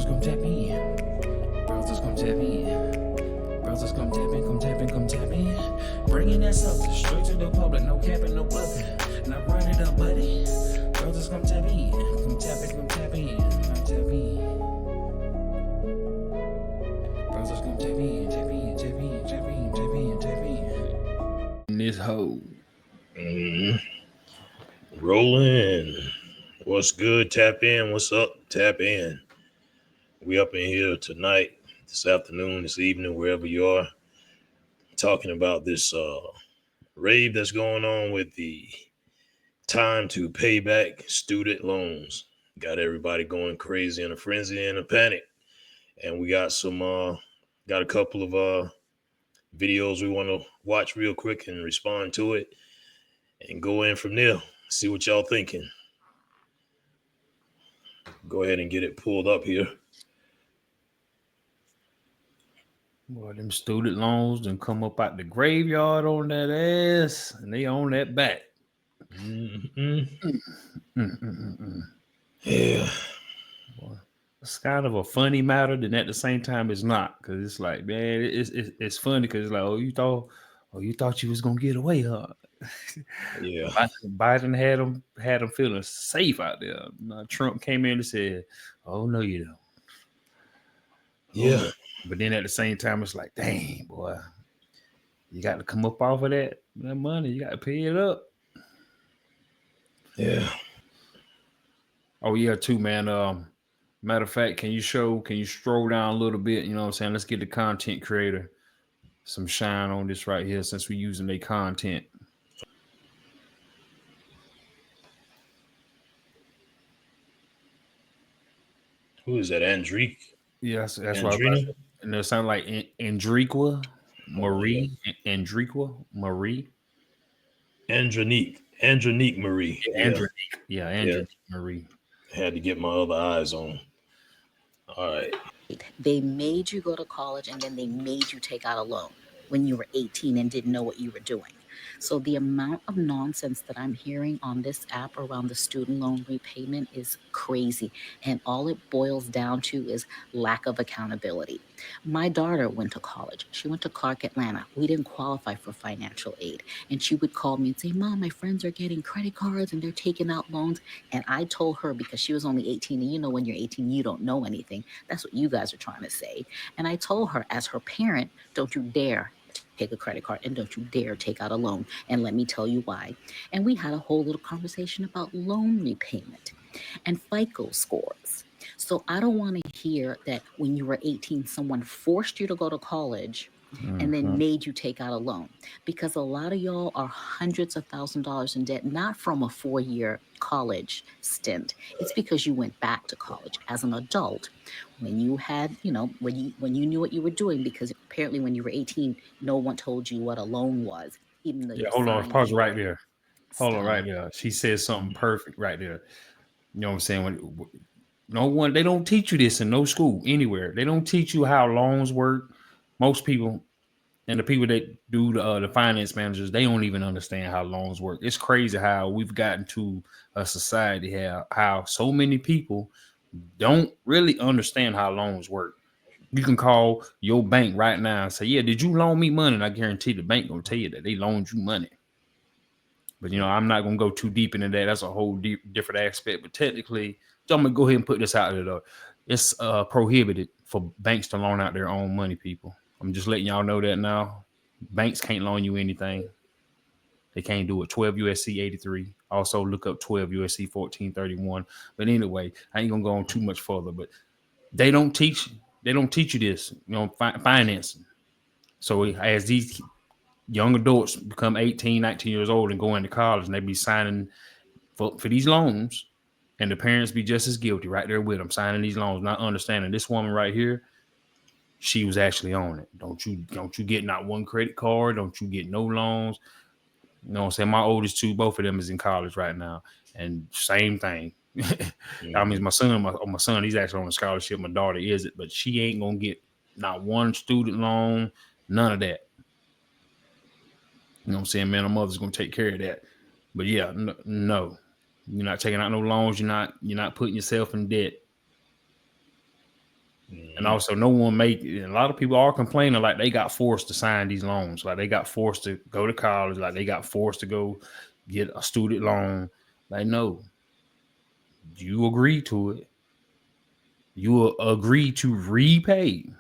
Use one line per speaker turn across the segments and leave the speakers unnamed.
Brothers come tap in. Brothers come tap in. Brothers come tap in, come tap in, come tap in. Bringing that substance straight to the public, no capping, no bluffing. Now run it up, buddy. Brothers come tap in. Come tap in, come tap in. Come tap in. Brothers come tap in, tap in, tap in, tap in, tap in, tap in. In this hole.
Rolling. What's good? Tap in. What's up? Tap in. We up in here tonight, this afternoon, this evening, wherever you are, talking about this rave that's going on with the time to pay back student loans. Got everybody going crazy in a frenzy and a panic. And we got got a couple of videos we want to watch real quick and respond to it and go in from there. See what y'all thinking. Go ahead and get it pulled up here.
Boy, them student loans done come up out the graveyard on that ass, and they on that back.
Yeah.
Boy, it's kind of a funny matter, then at the same time it's not, because it's like, man, it's funny because it's like, you thought you was gonna get away, huh?
Yeah.
Biden had them feeling safe out there. Trump came in and said, "Oh no, you don't."
Yeah.
Oh, but then at the same time, it's like, dang, boy, you got to come up off of that money. You got to pay it up.
Yeah.
Oh yeah, too, man. Matter of fact, can you stroll down a little bit? You know what I'm saying? Let's get the content creator some shine on this right here, since we're using their content.
Who is that? Andrique?
Yes, that's what I was. And it sounds like Andriqua Marie. Andriqua Marie.
Andronique Marie.
Andronique Marie.
Had to get my other eyes on. All right.
They made you go to college, and then they made you take out a loan when you were 18 and didn't know what you were doing. So the amount of nonsense that I'm hearing on this app around the student loan repayment is crazy. And all it boils down to is lack of accountability. My daughter went to college. She went to Clark Atlanta. We didn't qualify for financial aid. And she would call me and say, "Mom, my friends are getting credit cards and they're taking out loans." And I told her, because she was only 18, and you know, when you're 18, you don't know anything. That's what you guys are trying to say. And I told her, as her parent, don't you dare take a credit card, and don't you dare take out a loan. And let me tell you why. And we had a whole little conversation about loan repayment and FICO scores. So I don't want to hear that when you were 18, someone forced you to go to college and then made you take out a loan, because a lot of y'all are hundreds of $1,000s in debt, not from a 4-year college stint. It's because you went back to college as an adult when you had, when you knew what you were doing, because apparently when you were 18, no one told you what a loan was, even though
hold on, pause right there. Hold on right there. She says something perfect right there. You know what I'm saying? They don't teach you this in no school anywhere. They don't teach you how loans work. Most people, and the people that do the finance managers, they don't even understand how loans work. It's crazy how we've gotten to a society how so many people don't really understand how loans work. You can call your bank right now and say, "Yeah, did you loan me money?" And I guarantee the bank gonna tell you that they loaned you money. But I'm not gonna go too deep into that. That's a whole different aspect. But technically, I'm gonna go ahead and put this out there though. It's prohibited for banks to loan out their own money, people. I'm just letting y'all know that now. Banks can't loan you anything. They can't do it. 12 USC 83. Also look up 12 USC 1431. But anyway, I ain't gonna go on too much further. But they don't teach you this, financing. So as these young adults become 18, 19 years old and go into college, and they be signing for these loans, and the parents be just as guilty right there with them, signing these loans, not understanding this woman right here, she was actually on it. Don't you get not one credit card. Don't you get no loans. You know what I'm saying? My oldest two, both of them is in college right now. And same thing. I mean, my son, he's actually on a scholarship. My daughter isn't, but she ain't going to get not one student loan, none of that. You know what I'm saying? Man, her mother's going to take care of that. But yeah, no. You're not taking out no loans. You're not putting yourself in debt. And also, no one a lot of people are complaining like they got forced to sign these loans, like they got forced to go to college, like they got forced to go get a student loan. Like, no, you agree to it. You will agree to repay,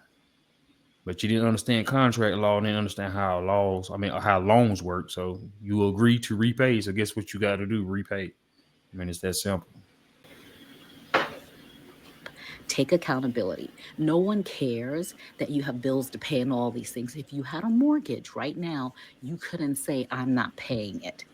but you didn't understand contract law, didn't understand how how loans work. So you agree to repay. So guess what you got to do? Repay. I mean, it's that simple.
Take accountability. No one cares that you have bills to pay and all these things. If you had a mortgage right now, you couldn't say, I'm not paying it.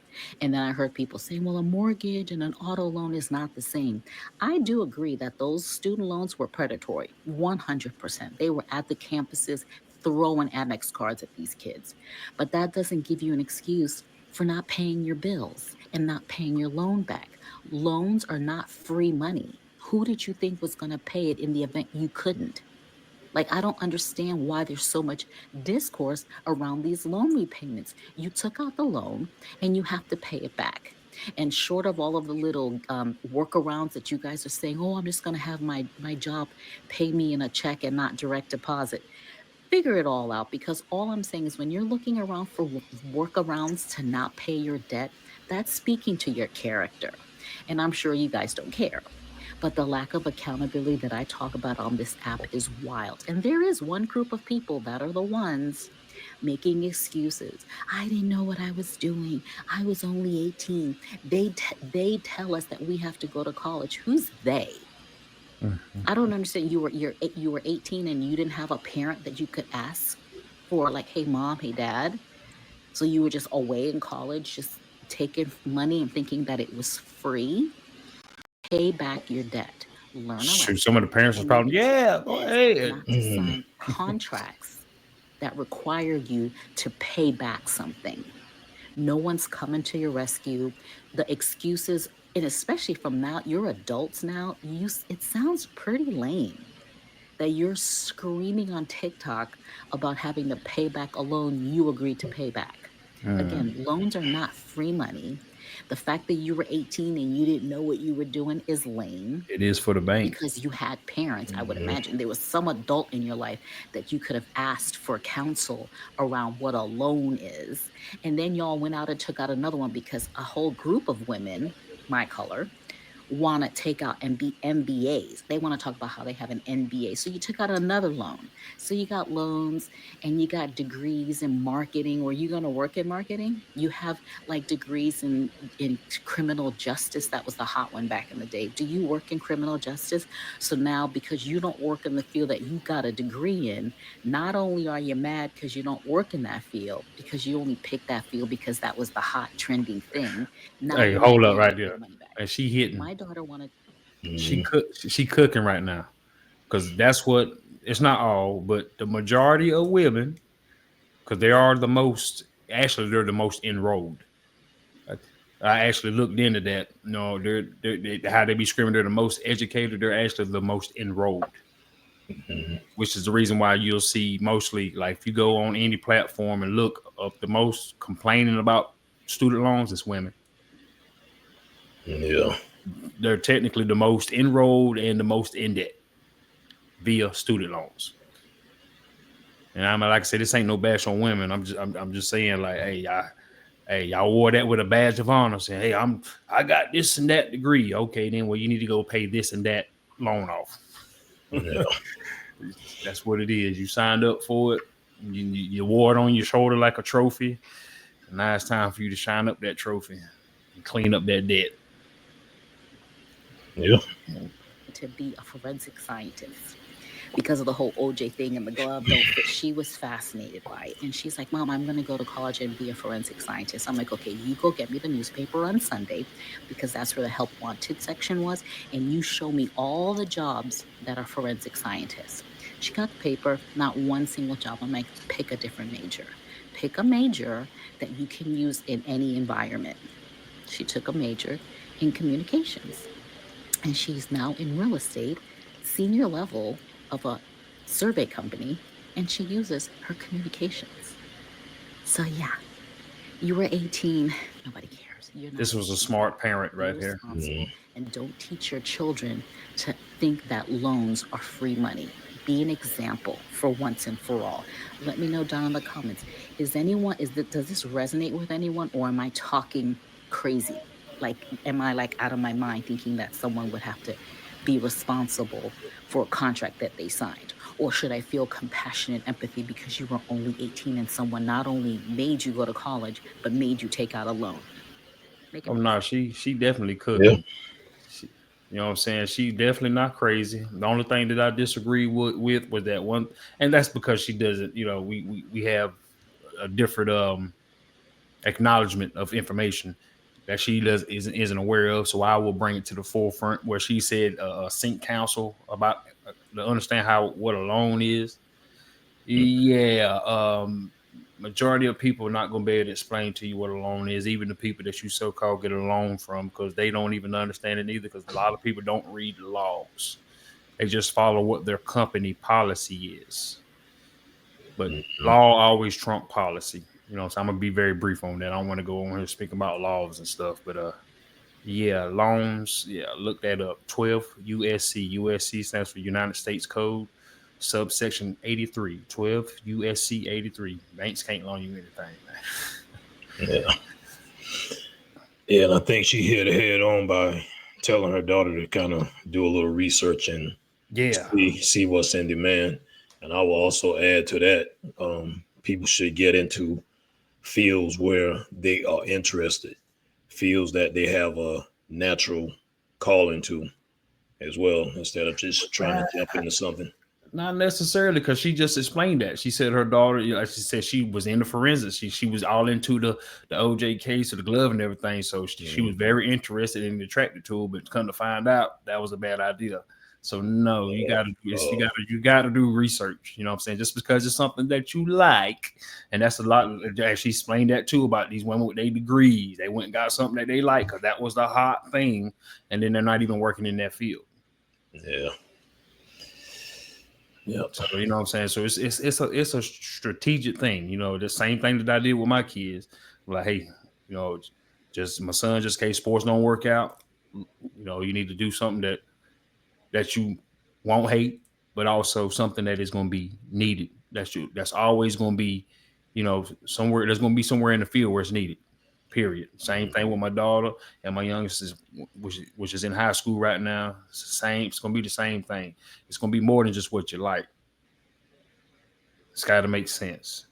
And then I heard people saying, well, a mortgage and an auto loan is not the same. I do agree that those student loans were predatory, 100%. They were at the campuses throwing Amex cards at these kids. But that doesn't give you an excuse for not paying your bills and not paying your loan back. Loans are not free money. Who did you think was going to pay it in the event you couldn't? Like, I don't understand why there's so much discourse around these loan repayments. You took out the loan and you have to pay it back. And short of all of the little workarounds that you guys are saying, oh, I'm just going to have my job pay me in a check and not direct deposit. Figure it all out, because all I'm saying is when you're looking around for workarounds to not pay your debt, that's speaking to your character. And I'm sure you guys don't care. But the lack of accountability that I talk about on this app is wild. And there is one group of people that are the ones making excuses. I didn't know what I was doing. I was only 18. They tell us that we have to go to college. Who's they? I don't understand. You were 18 and you didn't have a parent that you could ask for, like, hey mom, hey dad. So you were just away in college, just taking money and thinking that it was free. Pay back your debt. Learn a lesson.
Some of the parents was probably, yeah, go ahead.
Not to sign contracts that require you to pay back something. No one's coming to your rescue. The excuses, and especially from now, you're adults now, it sounds pretty lame that you're screaming on TikTok about having to pay back a loan you agreed to pay back. Again, loans are not free money. The fact that you were 18 and you didn't know what you were doing is lame.
It is for the bank.
Because you had parents. I would imagine there was some adult in your life that you could have asked for counsel around what a loan is. And then y'all went out and took out another one because a whole group of women, my color, want to take out MBAs. They want to talk about how they have an MBA. So you took out another loan. So you got loans and you got degrees in marketing. Were you going to work in marketing? You have like degrees in criminal justice. That was the hot one back in the day. Do you work in criminal justice? So now, because you don't work in the field that you got a degree in, not only are you mad because you don't work in that field, because you only picked that field because that was the hot trending thing.
Hey, hold up right there. And she hitting.
My daughter wanted.
She cooking right now, because that's what, it's not all, but the majority of women, because they are the most. Actually, they're the most enrolled. I actually looked into that. No, they're how they be screaming. They're the most educated. They're actually the most enrolled, which is the reason why you'll see mostly, like, if you go on any platform and look up, the most complaining about student loans is women.
Yeah.
They're technically the most enrolled and the most in debt via student loans. And I'm like I said, this ain't no bash on women. I'm just saying, like, hey, y'all wore that with a badge of honor, saying, hey, I got this and that degree. Okay, then, well, you need to go pay this and that loan off.
Yeah.
That's what it is. You signed up for it. You wore it on your shoulder like a trophy. And now it's time for you to shine up that trophy and clean up that debt.
Yeah.
To be a forensic scientist because of the whole OJ thing and the glove don't fit. She was fascinated by it. And she's like, Mom, I'm going to go to college and be a forensic scientist. I'm like, okay, you go get me the newspaper on Sunday, because that's where the help wanted section was. And you show me all the jobs that are forensic scientists. She got the paper, not one single job. I'm like, pick a different major. Pick a major that you can use in any environment. She took a major in communications. And she's now in real estate, senior level of a survey company, and she uses her communications. So yeah, you were 18, nobody cares.
This was a smart parent right here.
And don't teach your children to think that loans are free money. Be an example for once and for all. Let me know down in the comments. Does this resonate with anyone, or am I talking crazy? Like, am I like out of my mind thinking that someone would have to be responsible for a contract that they signed? Or should I feel compassion and empathy because you were only 18 and someone not only made you go to college, but made you take out a loan? Make it
Oh
make
no,
sense.
she definitely
Yeah.
cooking. She, you know what I'm saying? She definitely not crazy. The only thing that I disagree with was that one, and that's because she doesn't. You know, we have a different acknowledgement of information that she isn't aware of. So I will bring it to the forefront where she said sync counsel about to understand what a loan is. Yeah, majority of people are not going to be able to explain to you what a loan is, even the people that you so-called get a loan from, because they don't even understand it either, because a lot of people don't read the laws. They just follow what their company policy is. But
Mhm.
law always trump policy. You know, so I'm gonna be very brief on that. I don't want to go on here speaking about laws and stuff, but yeah, loans. Yeah, look that up. 12 USC. USC stands for United States Code, subsection 83. 12 USC 83. Banks can't loan you anything, man.
Yeah. Yeah, and I think she hit her head on by telling her daughter to kind of do a little research and
Yeah.
see what's in demand. And I will also add to that, people should get into fields where they are interested, fields that they have a natural calling to as well, instead of just trying to jump into something.
Not necessarily, because she just explained that. She said her daughter, you know, she said she was into forensics. She was all into the OJ case of the glove and everything. So she was
Mhm.
very interested and attracted to it, but come to find out that was a bad idea. So no,
Uh,
you gotta do research. You know what I'm saying? Just because it's something that you like, and that's a lot. She explained that too about these women with their degrees. They went and got something that they like because that was the hot thing, and then they're not even working in that field.
yeah. Yep.
So you know what I'm saying. So it's a strategic thing. You know, the same thing that I did with my kids. Like, hey, you know, just my son just case sports don't work out. You know, you need to do something that you won't hate, but also something that is going to be needed. That's always going to be, you know, somewhere. There's going to be somewhere in the field where it's needed. Period. Same thing with my daughter and my youngest is which is in high school right now. It's the same. It's going to be the same thing. It's going to be more than just what you like. It's got to make sense.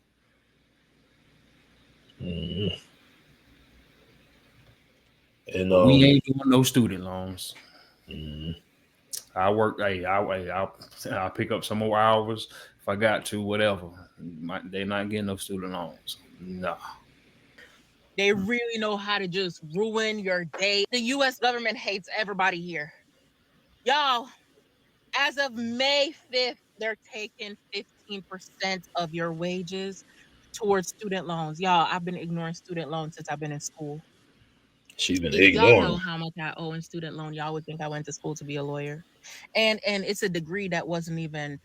Mhm. And
But we ain't doing no student loans.
mhm.
I work. Hey, I'll pick up some more hours if I got to. Whatever. They're not getting no student loans. No.
They really know how to just ruin your day. The US government hates everybody here. Y'all, as of May 5th, they're taking 15% of your wages towards student loans. Y'all, I've been ignoring student loans since I've been in school.
She's been
Y'all know
ignoring.
how much I owe in student loan. Y'all would think I went to school to be a lawyer. And it's a degree that wasn't even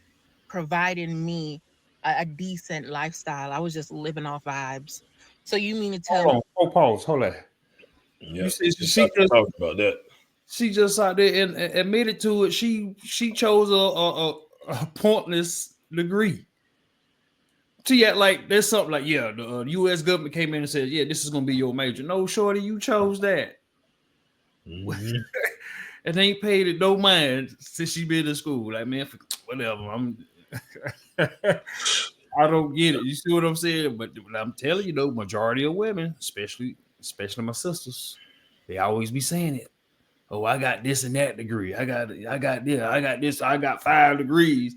providing me a decent lifestyle. I was just living off vibes. So you mean to tell
Hold on. Oh, pause. Hold on. You
Yep.
said
Just got to talking about that.
she just out there and admitted to it. She chose a pointless degree. She act like there's something like, yeah, the U.S. government came in and said, yeah, this is gonna be your major. No, shorty, you chose that.
Mhm.
And they ain't paid it no mind since she been in school. Like, man, whatever. I don't get it. You see what I'm saying? But I'm telling you, though, majority of women, especially my sisters, they always be saying it. Oh, I got this and that degree. I got 5 degrees.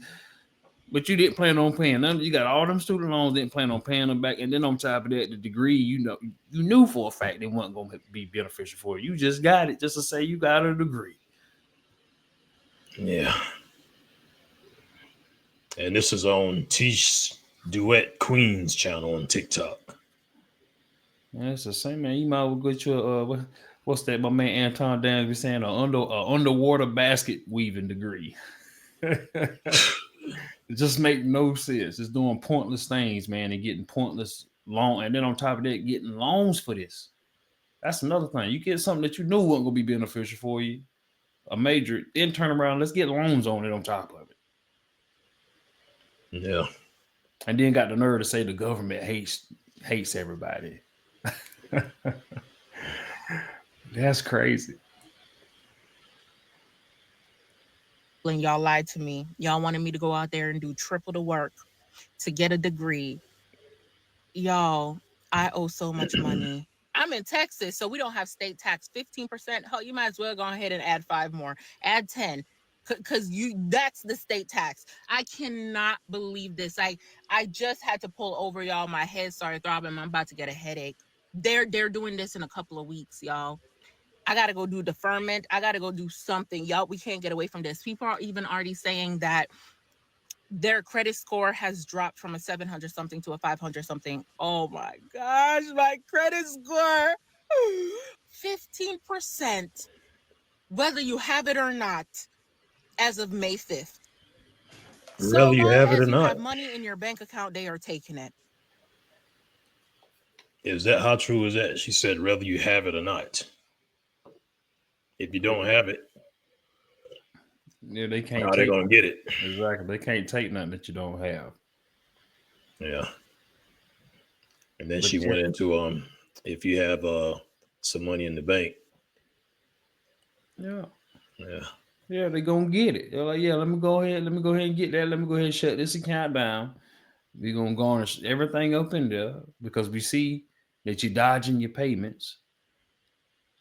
But you didn't plan on paying none. You got all them student loans, didn't plan on paying them back. And then on top of that, the degree, you knew for a fact they wasn't gonna be beneficial for you. You just got it just to say you got a degree.
Yeah. And this is on Tish Duet Queen's channel on TikTok.
Yeah, it's the same, man. You might well get you what's that? My man Anton Dan be saying underwater basket weaving degree. It just make no sense. It's doing pointless things, man, and getting pointless loan. And then on top of that, getting loans for this. That's another thing. You get something that you knew wasn't gonna be beneficial for you, a major, then turn around. Let's get loans on it on top of it.
Yeah.
And then got the nerve to say the government hates everybody. That's crazy.
And y'all lied to me. Y'all wanted me to go out there and do triple the work to get a degree. Y'all, I owe so much money. I'm in Texas, so we don't have state tax. 15%. Hell, you might as well go ahead and add 5 more. Add 10. Cause that's the state tax. I cannot believe this. I just had to pull over, y'all. My head started throbbing. I'm about to get a headache. They're doing this in a couple of weeks, y'all. I gotta go do deferment. I gotta go do something. Y'all, we can't get away from this. People are even already saying that their credit score has dropped from a 700 something to a 500 something. Oh my gosh, my credit score 15%, whether you have it or not, as of May 5th. So
Whether you
long
have it or
as you have
not.
money in your bank account, they are taking it.
Is that how true is that? She said, whether you have it or not. If you don't have it,
Yeah, they can't
how they
take
gonna get it?
exactly. They can't take nothing that you don't have.
Yeah. And then
But
she
yeah,
went into if you have some money in the bank.
yeah,
Yeah.
yeah, they gonna get it. They're like, yeah, let me go ahead and get that. Let me go ahead and shut this account down. We're gonna garnish everything up in there because we see that you're dodging your payments.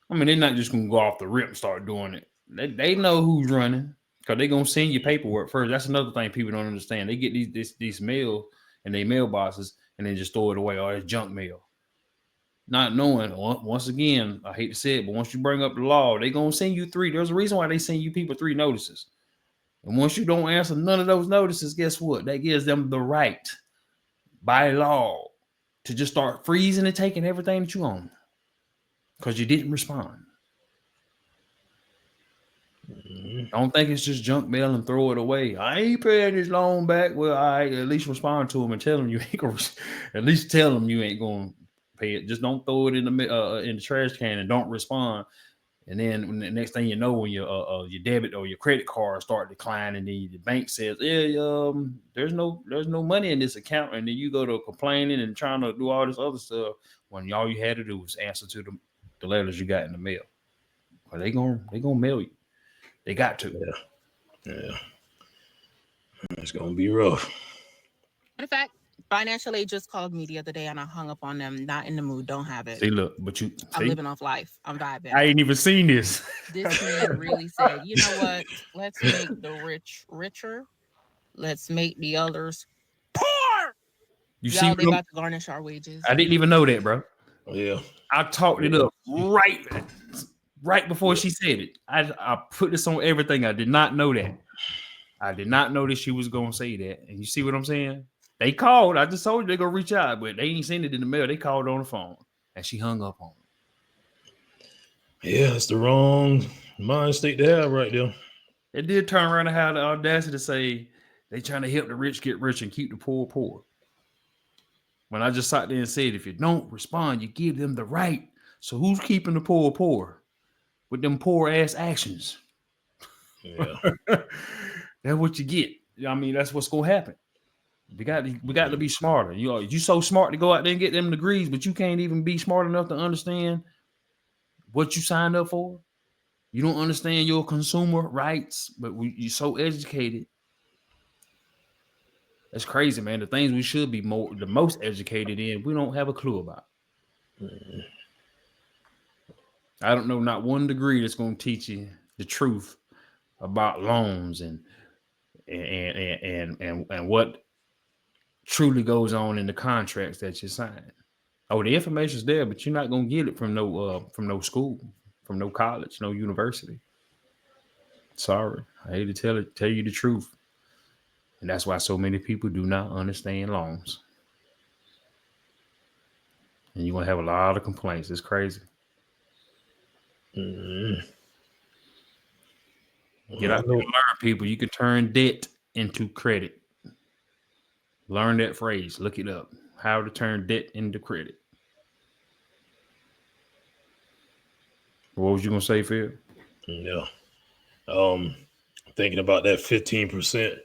I mean, they're not just gonna go off the rip and start doing it. They know who's running because they're gonna send you paperwork first. That's another thing people don't understand. They get these mail and they mailboxes and they just throw it away. Oh, it's junk mail. Not knowing, once again, I hate to say it, but once you bring up the law, they're gonna send you 3. There's a reason why they send you people 3 notices. And once you don't answer none of those notices, guess what? That gives them the right by law to just start freezing and taking everything that you own because you didn't respond.
Mm-hmm.
Don't think it's just junk mail and throw it away. I ain't paying this loan back. Well, I at least respond to them and tell them you ain't gonna. At least tell them you ain't gonna pay it. Just don't throw it in the trash can and don't respond. And then when the next thing you know, when your debit or your credit card start declining, the bank says, "Yeah, there's no money in this account," and then you go to complaining and trying to do all this other stuff when all you had to do was answer to the letters you got in the mail. Well, they gonna mail you. They got to.
Yeah. Yeah. It's gonna be rough.
In fact, financial aid just called me the other day and I hung up on them. Not in the mood. Don't have it.
See, look, but
I'm living off life. I'm vibing.
I ain't even seen this.
This man really said, you know what? Let's make the rich richer. Let's make the others poor.
You see,
Y'all, they about to garnish our wages.
I didn't even know that, bro.
Yeah.
I talked it up right before she said it. I put this on everything. I did not know that. I did not know that she was gonna say that. And you see what I'm saying? They called. I just told you they're gonna reach out, but they ain't seen it in the mail. They called on the phone, and she hung up on it.
Yeah, it's the wrong mind state to have right there.
It did turn around and have the audacity to say they trying to help the rich get rich and keep the poor poor. When I just sat there and said, if you don't respond, you give them the right. So who's keeping the poor poor with them poor ass actions?
Yeah.
That's what you get. I mean, that's what's gonna happen. We got to be smarter. You so smart to go out there and get them degrees, but you can't even be smart enough to understand what you signed up for. You don't understand your consumer rights, but you're so educated. That's crazy, man. The things we should be the most educated in, we don't have a clue about.
Mm-hmm.
I don't know not one degree that's going to teach you the truth about loans and what truly goes on in the contracts that you sign. Oh, the information's there, but you're not going to get it from no school, from no college, no university. Sorry, I hate to tell you the truth, and that's why so many people do not understand loans, and you're gonna have a lot of complaints. It's crazy.
Mm-hmm.
Get out there and learn, people. You can turn debt into credit. Learn that phrase. Look it up. How to turn debt into credit. What was you gonna say, Phil?
Yeah. Thinking about that 15%.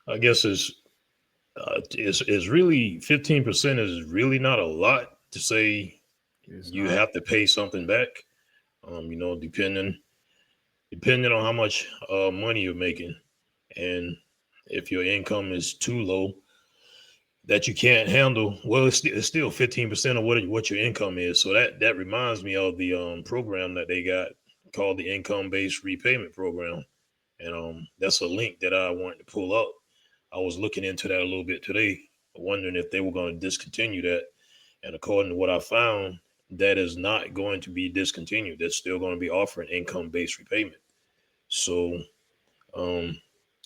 I guess it's really 15% is really not a lot to say
It's
you
not.
have to pay something back. Depending on how much money you're making, and if your income is too low that you can't handle, well, it's still 15% of what your income is. So that reminds me of the program that they got called the income based repayment program, and that's a link that I wanted to pull up. I was looking into that a little bit today, wondering if they were going to discontinue that. And according to what I found, that is not going to be discontinued. That's still going to be offering income based repayment. So, um,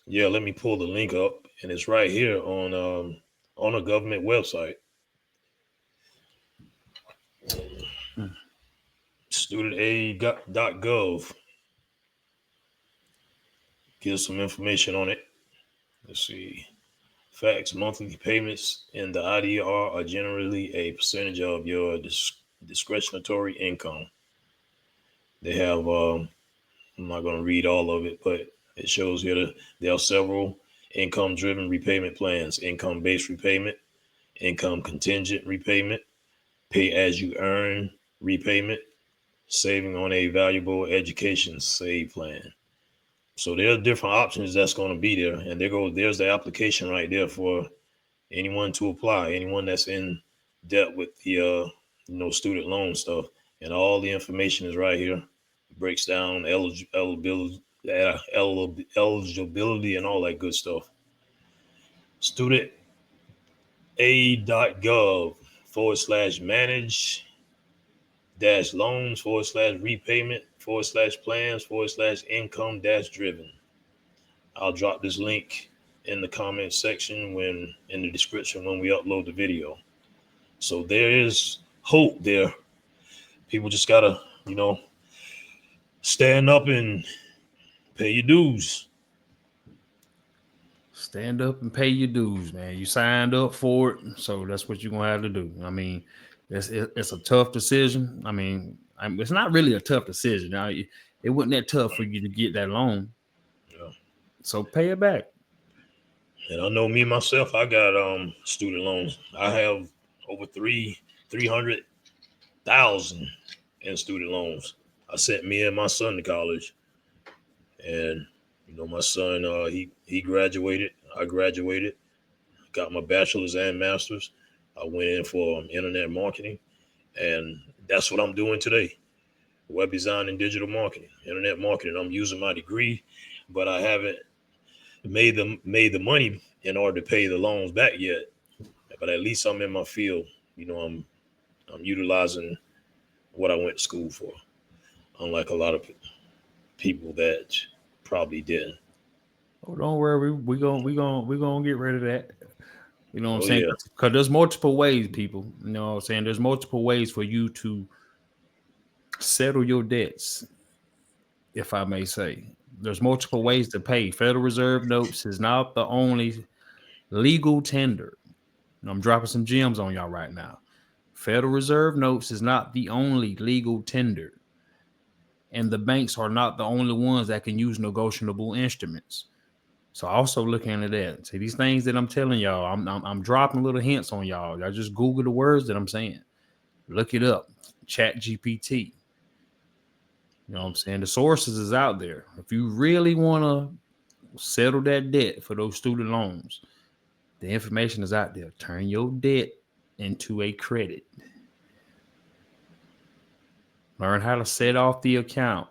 yeah, let me pull the link up, and it's right here on a government website,
Hmm.
studentaid.gov. Gives some information on it. Let's see. Facts: monthly payments in the IDR are generally a percentage of your discretionary income. They have, I'm not going to read all of it, but it shows here that there are several income driven repayment plans: income based repayment, income contingent repayment, pay as you earn repayment, saving on a valuable education save plan. So there are different options that's going to be there. And there's the application right there for anyone to apply, anyone that's in debt with the student loan stuff, and all the information is right here. It breaks down eligibility and all that good stuff. Studentaid.gov/manage dash loans / repayment / plans / income dash driven. I'll drop this link in the comment section when in the description when we upload the video. So there is hope there. People just gotta, stand up and pay your dues.
Stand up and pay your dues, man. You signed up for it, so that's what you're gonna have to do. I mean, it's a tough decision. I mean, it's not really a tough decision. Now, it wasn't that tough for you to get that loan,
Yeah.
so pay it back.
And I know me myself, I got student loans. I have over 300,000 in student loans. I sent me and my son to college, and my son he graduated. I graduated, got my bachelor's and master's. I went in for internet marketing, and that's what I'm doing today: web design and digital marketing, internet marketing. I'm using my degree, but I haven't made the money in order to pay the loans back yet. But at least I'm in my field. I'm utilizing what I went to school for, unlike a lot of people that probably didn't.
Oh, don't worry, we gonna get rid of that. You know what I'm
Oh
saying?
yeah,
Because there's multiple ways, people. You know what I'm saying? There's multiple ways for you to settle your debts, if I may say. There's multiple ways to pay. Federal Reserve notes is not the only legal tender. And I'm dropping some gems on y'all right now. Federal Reserve notes is not the only legal tender. And the banks are not the only ones that can use negotiable instruments. So also looking at that. See, these things that I'm telling y'all, I'm dropping little hints on y'all. Y'all just Google the words that I'm saying. Look it up. Chat GPT. You know what I'm saying? The sources is out there. If you really want to settle that debt for those student loans, the information is out there. Turn your debt into a credit. Learn how to set off the account.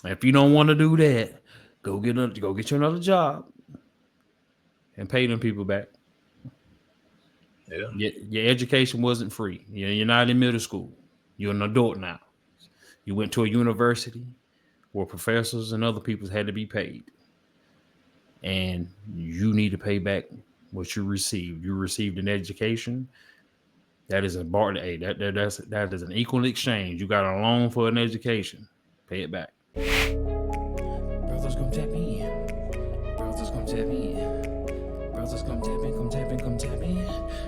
If you don't want to do that, go get you another job and pay them people back.
yeah.
Your education wasn't free. You're not in middle school. You're an adult now. You went to a university where professors and other people had to be paid. And you need to pay back what you received. You received an education. That is a bar. Hey, that is an equal exchange. You got a loan for an education. Pay it back. Brothers come tap in. Brothers come tap in. Brothers come tap in. Come tap in. Come tap in.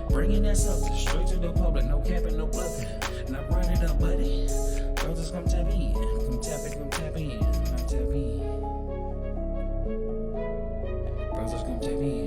Bringing that substance straight to the public. No capping, no bluffing. Now run it up, buddy. Brothers come tap in. Come tap in. Come tap in. Come tap in.
Baby,